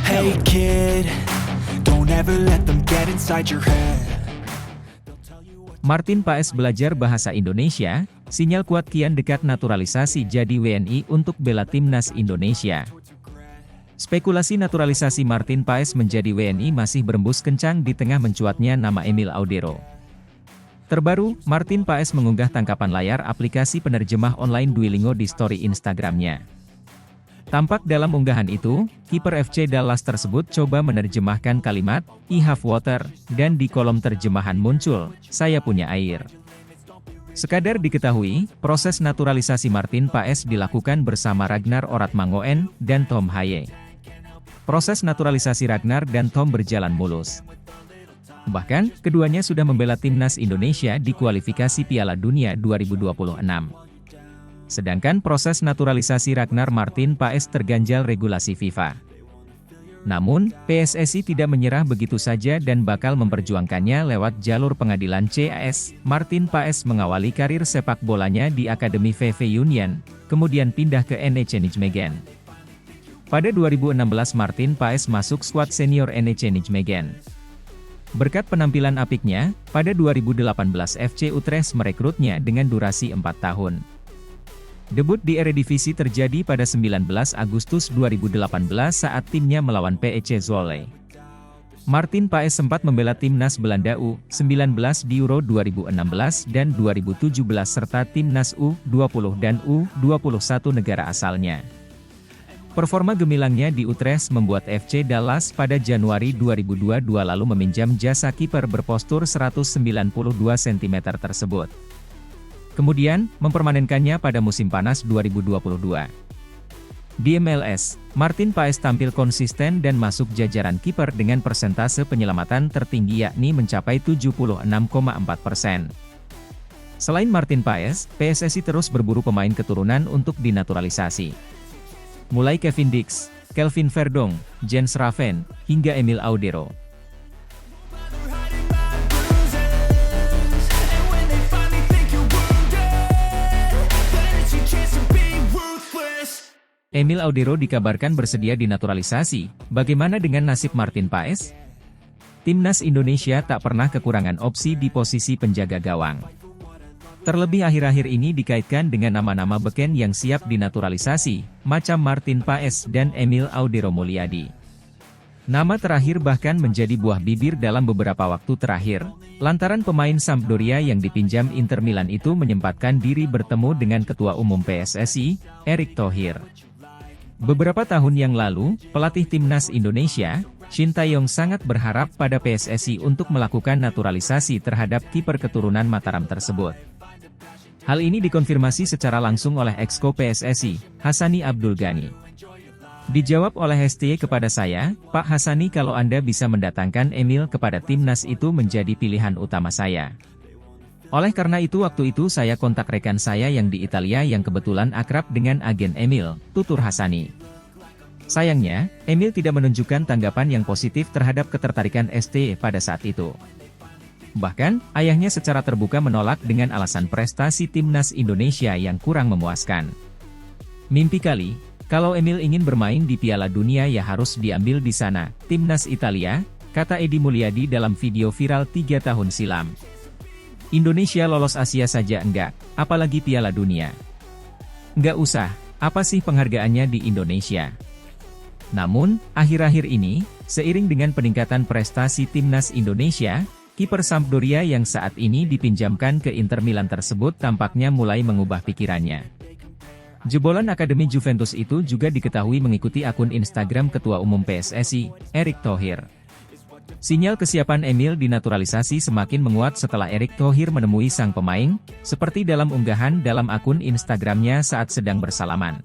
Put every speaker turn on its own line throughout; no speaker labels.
Hey kid, don't ever let them get inside your head.
Martin Paes belajar bahasa Indonesia, sinyal kuat kian dekat naturalisasi jadi WNI untuk bela timnas Indonesia. Spekulasi naturalisasi Martin Paes menjadi WNI masih berembus kencang di tengah mencuatnya nama Emil Audero. Terbaru, Martin Paes mengunggah tangkapan layar aplikasi penerjemah online Duolingo di story Instagramnya. Tampak dalam unggahan itu, kiper FC Dallas tersebut coba menerjemahkan kalimat, "I have water," dan di kolom terjemahan muncul, "Saya punya air." Sekadar diketahui, proses naturalisasi Martin Paes dilakukan bersama Ragnar Oratmangoen dan Tom Haye. Proses naturalisasi Ragnar dan Tom berjalan mulus. Bahkan, keduanya sudah membela timnas Indonesia di kualifikasi Piala Dunia 2026. Sedangkan proses naturalisasi Ragnar Martin Paes terganjal regulasi FIFA. Namun, PSSI tidak menyerah begitu saja dan bakal memperjuangkannya lewat jalur pengadilan CAS. Martin Paes mengawali karir sepak bolanya di Akademi VV Union, kemudian pindah ke NEC Nijmegen. Pada 2016 Martin Paes masuk skuad senior NEC Nijmegen. Berkat penampilan apiknya, pada 2018 FC Utrecht merekrutnya dengan durasi 4 tahun. Debut di Eredivisie terjadi pada 19 Agustus 2018 saat timnya melawan PEC Zwolle. Martin Paes sempat membela timnas Belanda U19 di Euro 2016 dan 2017 serta timnas U20 dan U21 negara asalnya. Performa gemilangnya di Utrecht membuat FC Dallas pada Januari 2022 lalu meminjam jasa kiper berpostur 192 cm tersebut. Kemudian, mempermanenkannya pada musim panas 2022. Di MLS, Martin Paes tampil konsisten dan masuk jajaran kiper dengan persentase penyelamatan tertinggi yakni mencapai 76,4%. Selain Martin Paes, PSSI terus berburu pemain keturunan untuk dinaturalisasi. Mulai Kevin Dix, Kelvin Verdong, Jens Raven, hingga Emil Audero. Emil Audero dikabarkan bersedia dinaturalisasi. Bagaimana dengan nasib Martin Paes? Timnas Indonesia tak pernah kekurangan opsi di posisi penjaga gawang. Terlebih akhir-akhir ini dikaitkan dengan nama-nama beken yang siap dinaturalisasi, macam Martin Paes dan Emil Audero Mulyadi. Nama terakhir bahkan menjadi buah bibir dalam beberapa waktu terakhir, lantaran pemain Sampdoria yang dipinjam Inter Milan itu menyempatkan diri bertemu dengan Ketua Umum PSSI, Erick Thohir. Beberapa tahun yang lalu, pelatih timnas Indonesia, Shin Tae-yong sangat berharap pada PSSI untuk melakukan naturalisasi terhadap kiper keturunan Mataram tersebut. Hal ini dikonfirmasi secara langsung oleh Exco PSSI, Hassani Abdul Ghani. Dijawab oleh STY kepada saya, "Pak Hassani, kalau Anda bisa mendatangkan Emil kepada timnas itu menjadi pilihan utama saya. Oleh karena itu waktu itu saya kontak rekan saya yang di Italia yang kebetulan akrab dengan agen Emil," tutur Hassani. Sayangnya, Emil tidak menunjukkan tanggapan yang positif terhadap ketertarikan STY pada saat itu. Bahkan, ayahnya secara terbuka menolak dengan alasan prestasi timnas Indonesia yang kurang memuaskan. "Mimpi kali, kalau Emil ingin bermain di Piala Dunia ya harus diambil di sana, timnas Italia," kata Edi Mulyadi dalam video viral 3 tahun silam. "Indonesia lolos Asia saja enggak, apalagi Piala Dunia. Enggak usah, apa sih penghargaannya di Indonesia?" Namun, akhir-akhir ini, seiring dengan peningkatan prestasi timnas Indonesia, kiper Sampdoria yang saat ini dipinjamkan ke Inter Milan tersebut tampaknya mulai mengubah pikirannya. Jebolan Akademi Juventus itu juga diketahui mengikuti akun Instagram Ketua Umum PSSI, Erick Thohir. Sinyal kesiapan Emil dinaturalisasi semakin menguat setelah Erick Thohir menemui sang pemain, seperti dalam unggahan dalam akun Instagramnya saat sedang bersalaman.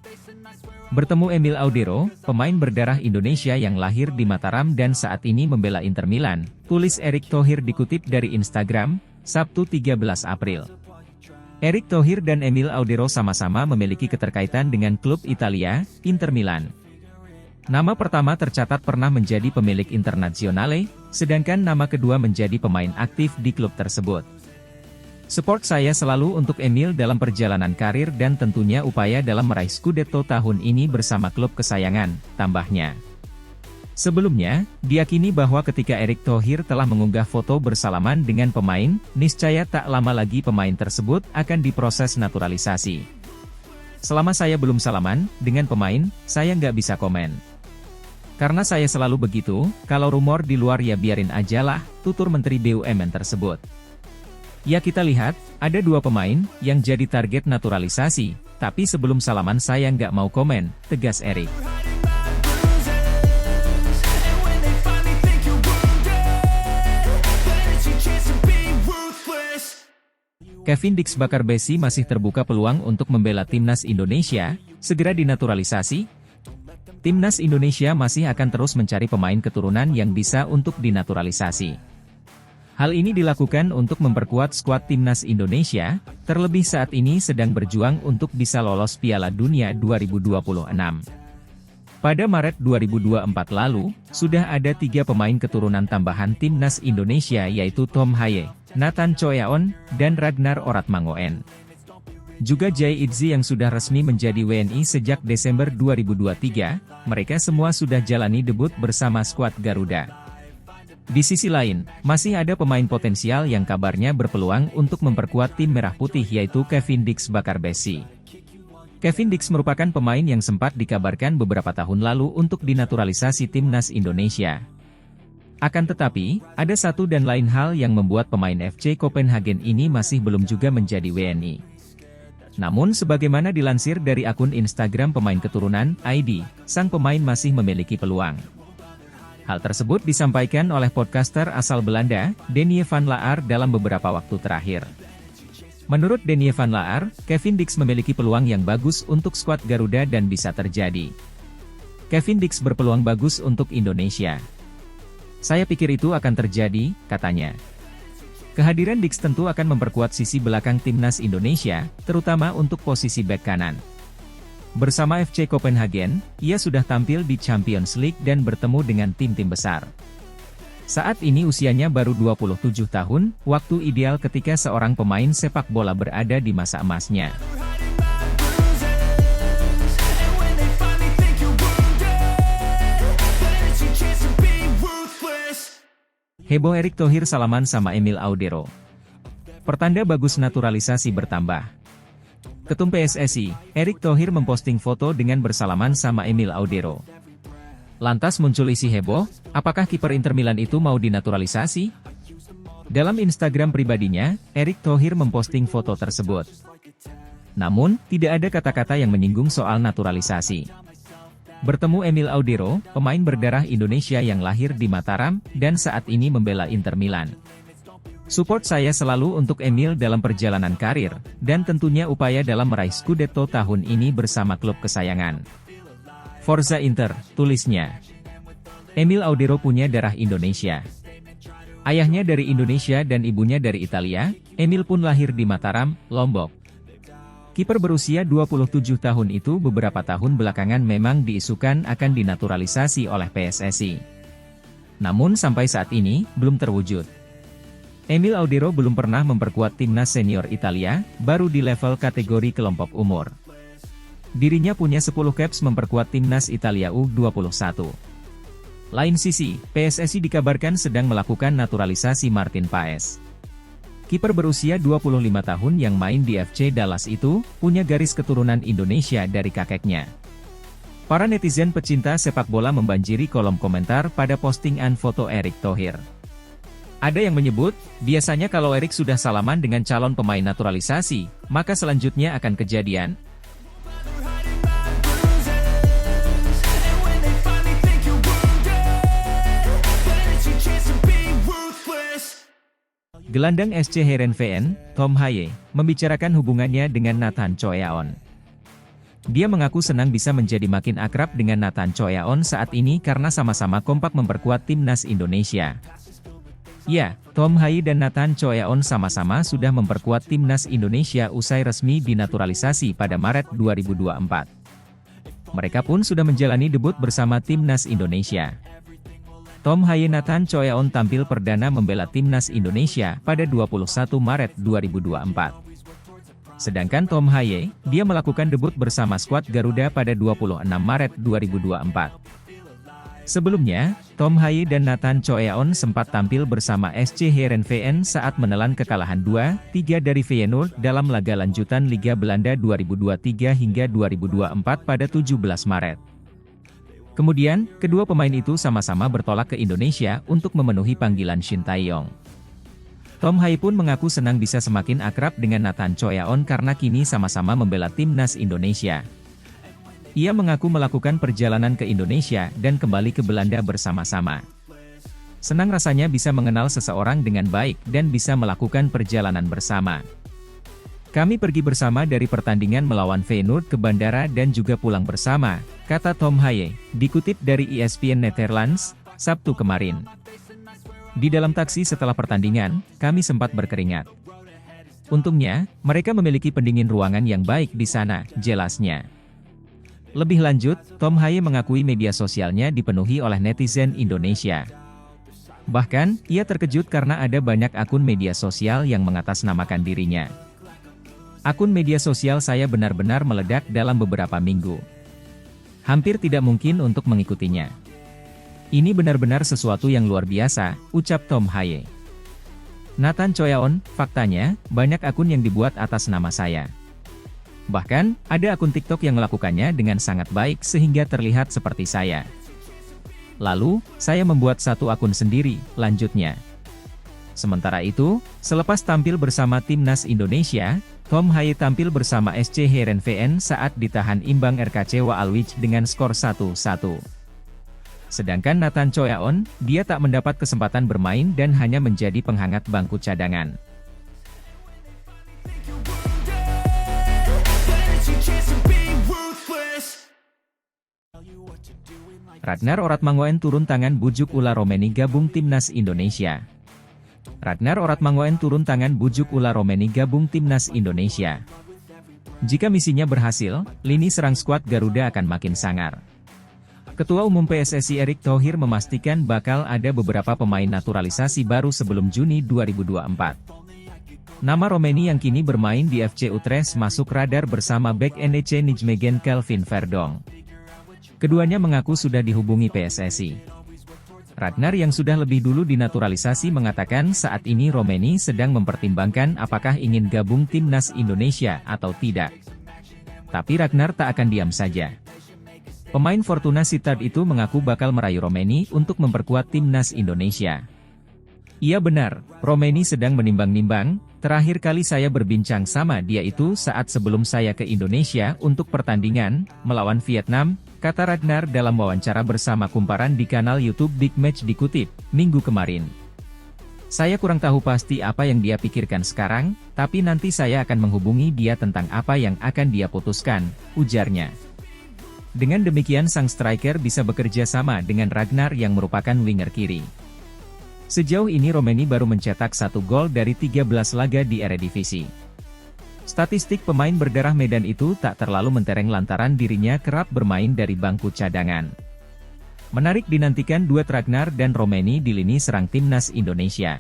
Bertemu Emil Audero, pemain berdarah Indonesia yang lahir di Mataram dan saat ini membela Inter Milan, tulis Erick Thohir dikutip dari Instagram, Sabtu 13 April. Erick Thohir dan Emil Audero sama-sama memiliki keterkaitan dengan klub Italia, Inter Milan. Nama pertama tercatat pernah menjadi pemilik Internazionale, sedangkan nama kedua menjadi pemain aktif di klub tersebut. Support saya selalu untuk Emil dalam perjalanan karir dan tentunya upaya dalam meraih Scudetto tahun ini bersama klub kesayangan, tambahnya. Sebelumnya, diyakini bahwa ketika Erick Thohir telah mengunggah foto bersalaman dengan pemain, niscaya tak lama lagi pemain tersebut akan diproses naturalisasi. Selama saya belum salaman dengan pemain, saya nggak bisa komen. Karena saya selalu begitu, kalau rumor di luar ya biarin aja lah, tutur Menteri BUMN tersebut. Ya kita lihat, ada 2 pemain yang jadi target naturalisasi, tapi sebelum salaman saya nggak mau komen, tegas Erick. Kevin Dix Bakarbesi masih terbuka peluang untuk membela timnas Indonesia, segera dinaturalisasi. Timnas Indonesia masih akan terus mencari pemain keturunan yang bisa untuk dinaturalisasi. Hal ini dilakukan untuk memperkuat skuad timnas Indonesia, terlebih saat ini sedang berjuang untuk bisa lolos Piala Dunia 2026. Pada Maret 2024 lalu, sudah ada 3 pemain keturunan tambahan timnas Indonesia yaitu Tom Haye, Nathan Choyaon, dan Ragnar Oratmangoen. Juga Jay Idzi yang sudah resmi menjadi WNI sejak Desember 2023, mereka semua sudah jalani debut bersama skuad Garuda. Di sisi lain, masih ada pemain potensial yang kabarnya berpeluang untuk memperkuat tim Merah Putih yaitu Kevin Dix Bakarbesi. Kevin Dix merupakan pemain yang sempat dikabarkan beberapa tahun lalu untuk dinaturalisasi timnas Indonesia. Akan tetapi, ada satu dan lain hal yang membuat pemain FC Copenhagen ini masih belum juga menjadi WNI. Namun sebagaimana dilansir dari akun Instagram pemain keturunan, ID, sang pemain masih memiliki peluang. Hal tersebut disampaikan oleh podcaster asal Belanda, Denie van Laar dalam beberapa waktu terakhir. Menurut Denie van Laar, Kevin Dix memiliki peluang yang bagus untuk skuad Garuda dan bisa terjadi. Kevin Dix berpeluang bagus untuk Indonesia. Saya pikir itu akan terjadi, katanya. Kehadiran Dix tentu akan memperkuat sisi belakang timnas Indonesia, terutama untuk posisi bek kanan. Bersama FC Copenhagen, ia sudah tampil di Champions League dan bertemu dengan tim-tim besar. Saat ini usianya baru 27 tahun, waktu ideal ketika seorang pemain sepak bola berada di masa emasnya. Heboh Erick Thohir salaman sama Emil Audero. Pertanda bagus naturalisasi bertambah. Ketum PSSI, Erick Thohir memposting foto dengan bersalaman sama Emil Audero. Lantas muncul isi heboh, apakah kiper Inter Milan itu mau dinaturalisasi? Dalam Instagram pribadinya, Erick Thohir memposting foto tersebut. Namun, tidak ada kata-kata yang menyinggung soal naturalisasi. Bertemu Emil Audero, pemain berdarah Indonesia yang lahir di Mataram, dan saat ini membela Inter Milan. Support saya selalu untuk Emil dalam perjalanan karir, dan tentunya upaya dalam meraih Scudetto tahun ini bersama klub kesayangan. Forza Inter, tulisnya. Emil Audero punya darah Indonesia. Ayahnya dari Indonesia dan ibunya dari Italia, Emil pun lahir di Mataram, Lombok. Kiper berusia 27 tahun itu beberapa tahun belakangan memang diisukan akan dinaturalisasi oleh PSSI. Namun sampai saat ini, belum terwujud. Emil Audero belum pernah memperkuat timnas senior Italia, baru di level kategori kelompok umur. Dirinya punya 10 caps memperkuat timnas Italia U21. Lain sisi, PSSI dikabarkan sedang melakukan naturalisasi Martin Paes. Kiper berusia 25 tahun yang main di FC Dallas itu, punya garis keturunan Indonesia dari kakeknya. Para netizen pecinta sepak bola membanjiri kolom komentar pada postingan foto Erick Thohir. Ada yang menyebut, biasanya kalau Erick sudah salaman dengan calon pemain naturalisasi, maka selanjutnya akan kejadian. Gelandang SC Heerenveen, Tom Haye, membicarakan hubungannya dengan Nathan Choyaon. Dia mengaku senang bisa menjadi makin akrab dengan Nathan Choyaon saat ini karena sama-sama kompak memperkuat timnas Indonesia. Ya, Tom Haye dan Nathan Choyaon sama-sama sudah memperkuat timnas Indonesia usai resmi dinaturalisasi pada Maret 2024. Mereka pun sudah menjalani debut bersama timnas Indonesia. Tom Haye Nathan Choeon tampil perdana membela timnas Indonesia pada 21 Maret 2024. Sedangkan Tom Haye, dia melakukan debut bersama skuad Garuda pada 26 Maret 2024. Sebelumnya, Tom Haye dan Nathan Choeon sempat tampil bersama SC Heerenveen saat menelan kekalahan 2-3 dari Feyenoord dalam laga lanjutan Liga Belanda 2023 hingga 2024 pada 17 Maret. Kemudian, kedua pemain itu sama-sama bertolak ke Indonesia untuk memenuhi panggilan Shin Tae-yong. Tom Haye pun mengaku senang bisa semakin akrab dengan Nathan Choeon karena kini sama-sama membela timnas Indonesia. Ia mengaku melakukan perjalanan ke Indonesia dan kembali ke Belanda bersama-sama. Senang rasanya bisa mengenal seseorang dengan baik dan bisa melakukan perjalanan bersama. Kami pergi bersama dari pertandingan melawan Feyenoord ke bandara dan juga pulang bersama, kata Tom Haye, dikutip dari ESPN Netherlands, Sabtu kemarin. Di dalam taksi setelah pertandingan, kami sempat berkeringat. Untungnya, mereka memiliki pendingin ruangan yang baik di sana, jelasnya. Lebih lanjut, Tom Haye mengakui media sosialnya dipenuhi oleh netizen Indonesia. Bahkan, ia terkejut karena ada banyak akun media sosial yang mengatasnamakan dirinya. Akun media sosial saya benar-benar meledak dalam beberapa minggu. Hampir tidak mungkin untuk mengikutinya. Ini benar-benar sesuatu yang luar biasa, ucap Tom Haye. Nathan Choeon, faktanya, banyak akun yang dibuat atas nama saya. Bahkan, ada akun TikTok yang melakukannya dengan sangat baik sehingga terlihat seperti saya. Lalu, saya membuat satu akun sendiri, lanjutnya. Sementara itu, selepas tampil bersama timnas Indonesia, Tom Haye tampil bersama SC Heerenveen saat ditahan imbang RKC Waalwijk dengan skor 1-1. Sedangkan Nathan Choeon, dia tak mendapat kesempatan bermain dan hanya menjadi penghangat bangku cadangan. Ragnar Oratmangoen turun tangan bujuk Ula Romeni gabung timnas Indonesia. Ragnar Oratmangoen turun tangan bujuk Ula Romeni gabung timnas Indonesia. Jika misinya berhasil, lini serang skuad Garuda akan makin sangar. Ketua Umum PSSI Erick Thohir memastikan bakal ada beberapa pemain naturalisasi baru sebelum Juni 2024. Nama Romeni yang kini bermain di FC Utrecht masuk radar bersama bek NEC Nijmegen Kelvin Verdong. Keduanya mengaku sudah dihubungi PSSI. Ragnar yang sudah lebih dulu dinaturalisasi mengatakan saat ini Romeni sedang mempertimbangkan apakah ingin gabung timnas Indonesia atau tidak. Tapi Ragnar tak akan diam saja. Pemain Fortuna Sittard itu mengaku bakal merayu Romeni untuk memperkuat timnas Indonesia. Iya benar, Romeni sedang menimbang-nimbang, terakhir kali saya berbincang sama dia itu saat sebelum saya ke Indonesia untuk pertandingan, melawan Vietnam, kata Ragnar dalam wawancara bersama Kumparan di kanal YouTube Big Match dikutip, Minggu kemarin. Saya kurang tahu pasti apa yang dia pikirkan sekarang, tapi nanti saya akan menghubungi dia tentang apa yang akan dia putuskan, ujarnya. Dengan demikian sang striker bisa bekerja sama dengan Ragnar yang merupakan winger kiri. Sejauh ini Romeni baru mencetak 1 gol dari 13 laga di Eredivisie. Statistik pemain berdarah Medan itu tak terlalu mentereng lantaran dirinya kerap bermain dari bangku cadangan. Menarik dinantikan duet Ragnar dan Romeni di lini serang timnas Indonesia.